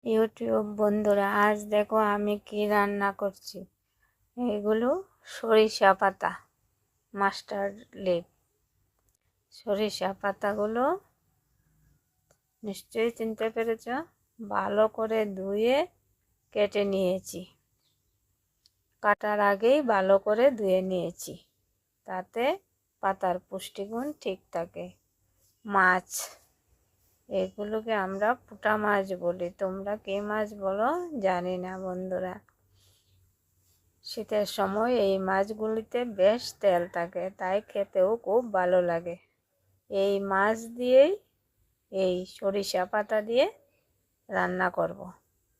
YouTube বন্ধুরা, আজ দেখো আমি কি রান্না করছি। এগুলো সরিষা পাতা, মাস্টার্ড লিভ। সরিষা পাতাগুলো নিশ্চয়ই চিনতে পেরেছ। ভালো করে ধুয়ে কেটে নিয়েছি, কাটার আগেই ভালো করে ধুয়ে নিয়েছি, তাতে পাতার পুষ্টিগুণ ঠিক থাকে। মাছ, এগুলোকে আমরা পুঁটা মাছ বলি, তোমরা কি মাছ বলো জানি না বন্ধুরা। শীতের সময় এই মাছগুলিতে বেশ তেল থাকে, তাই খেতেও খুব ভালো লাগে। এই মাছ দিয়েই এই সরিষা পাতা দিয়ে রান্না করব।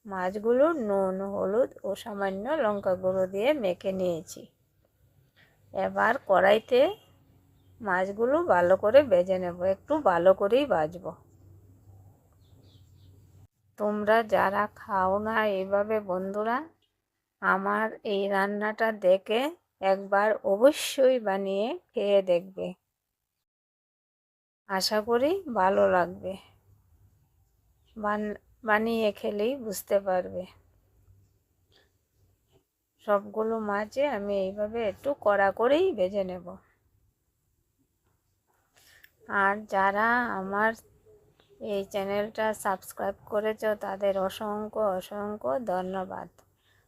মাছগুলো নুন, হলুদ ও সামান্য লঙ্কা গুঁড়ো দিয়ে মেখে নিয়েছি। এবার কড়াইতে মাছগুলো ভালো করে ভেজে নেব, একটু ভালো করেই ভাজবো। তোমরা যারা খাও না এইভাবে বন্ধুরা, আমার এই রান্নাটা দেখে একবার অবশ্যই বানিয়ে খেয়ে দেখবে, আশা করি ভালো লাগবে। বানিয়ে খেলেই বুঝতে পারবে। সবগুলো মাছে আমি এইভাবে একটু কড়া করেই ভেজে নেব। আর যারা আমার এই চ্যানেলটা সাবস্ক্রাইব করেছ তাদের অসংখ্য অসংখ্য ধন্যবাদ।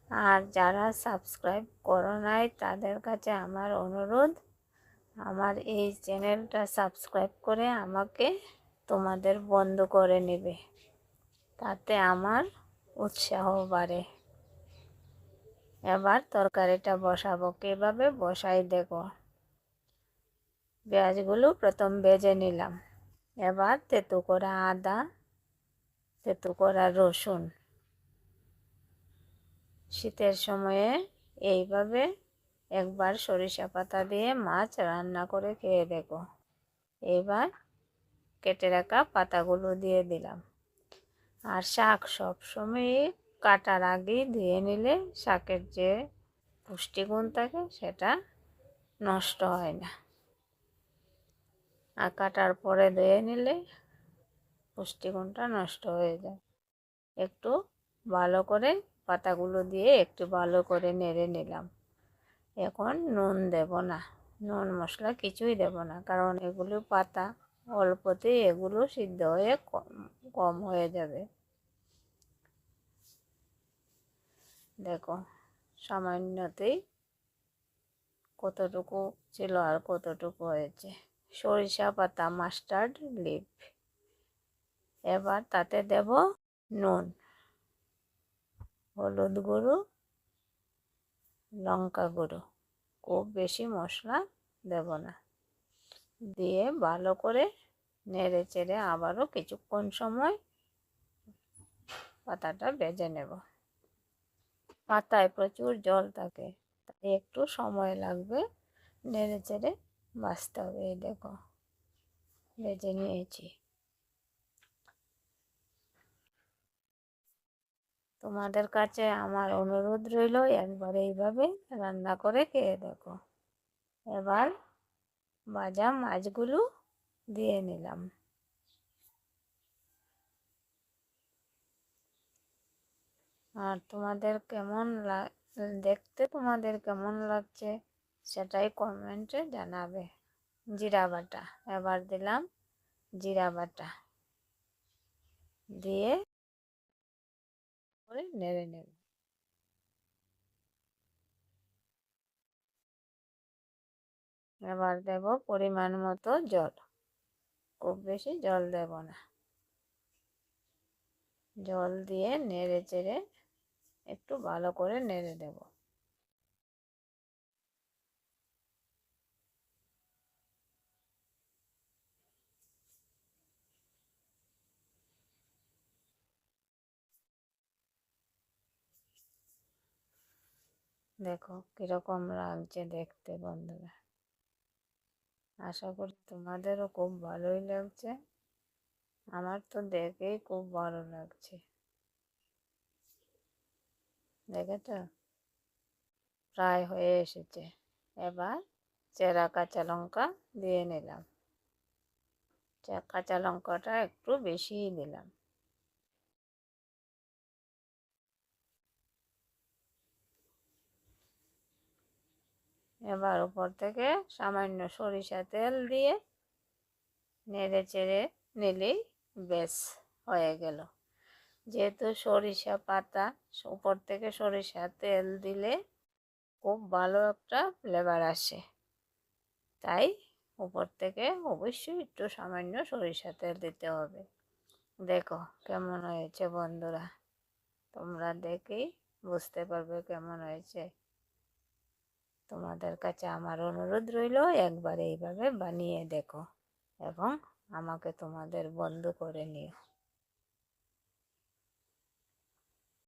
আর যারা সাবস্ক্রাইব করো নাই তাদের কাছে আমার অনুরোধ, আমার এই চ্যানেলটা সাবস্ক্রাইব করে আমাকে তোমাদের বন্ধু করে নেবে, তাতে আমার উৎসাহ বাড়ে। এবার তরকারিটা বসাবো, কীভাবে বসাই দেখো। পেঁয়াজগুলো প্রথম ভেজে নিলাম। এবার তেঁতু করা আদা, তেঁতু করা রসুন। শীতের সময়ে এইভাবে একবার সরিষা পাতা দিয়ে মাছ রান্না করে খেয়ে দেখো। এবার কেটে রাখা পাতাগুলো দিয়ে দিলাম। আর শাক সবসময় কাটার আগেই ধুয়ে নিলে শাকের যে পুষ্টিগুণ থাকে সেটা নষ্ট হয় না, আর কাটার পরে ধুয়ে নিলে পুষ্টিগুণটা নষ্ট হয়ে যায়। একটু ভালো করে পাতাগুলো দিয়ে একটু ভালো করে নেড়ে নিলাম। এখন নুন দেব না, নুন মশলা কিছুই দেব না, কারণ এগুলো পাতা, অল্পতেই এগুলো সিদ্ধ হয়ে কম হয়ে যাবে। দেখো সামান্যতেই কতটুকু ছিল আর কতটুকু হয়েছে। সরিষা পাতা, মাস্টার্ড লিভ। এবার তাতে দেব নুন, হলুদ গুঁড়ো, লঙ্কা গুঁড়ো। খুব বেশি মশলা দেব না। দিয়ে ভালো করে নেড়ে চেড়ে আবারও কিছুক্ষণ সময় পাতাটা ভেজে নেব। পাতায় প্রচুর জল থাকে, তাই একটু সময় লাগবে, নেড়ে চেড়ে ভাজতে হবে। এই দেখো ভেজে নিয়েছি। তোমাদের কাছে আমার অনুরোধ রইল, একবার এইভাবে রান্না করে খেয়ে দেখো। এবার ভাজা মাছগুলো দিয়ে নিলাম। আর তোমাদের কেমন দেখতে তোমাদের কেমন লাগছে সেটাই কমেন্টে জানাবে। জিরা বাটা, এবার দিলাম জিরা বাটা দিয়ে নেড়ে নেব। এবার দেব পরিমাণ মতো জল, খুব বেশি জল দেব না। জল দিয়ে নেড়ে চেড়ে একটু ভালো করে নেড়ে দেব। দেখো কিরকম লাগছে দেখতে বন্ধুরা। আশা করি তোমাদেরও খুব ভালোই লাগছে, আমার তো দেখেই খুব ভালো লাগছে। দেখেছ প্রায় হয়ে এসেছে। এবার চেরা কাঁচা লঙ্কা দিয়ে নিলাম। কাঁচা লঙ্কাটা একটু বেশিই দিলাম। এবার উপর থেকে সামান্য সরিষা তেল দিয়ে নেড়ে চেড়ে নিলেই বেশ হয়ে গেল। যেহেতু সরিষা পাতা, উপর থেকে সরিষা তেল দিলে খুব ভালো একটা ফ্লেভার আসে, তাই উপর থেকে অবশ্যই একটু সামান্য সরিষা তেল দিতে হবে। দেখো কেমন হয়েছে বন্ধুরা, তোমরা দেখেই বুঝতে পারবে কেমন হয়েছে। তোমাদের কাছে আমার অনুরোধ রইল, একবার এইভাবে বানিয়ে দেখো এবং আমাকে তোমাদের বন্ধু করে নিও।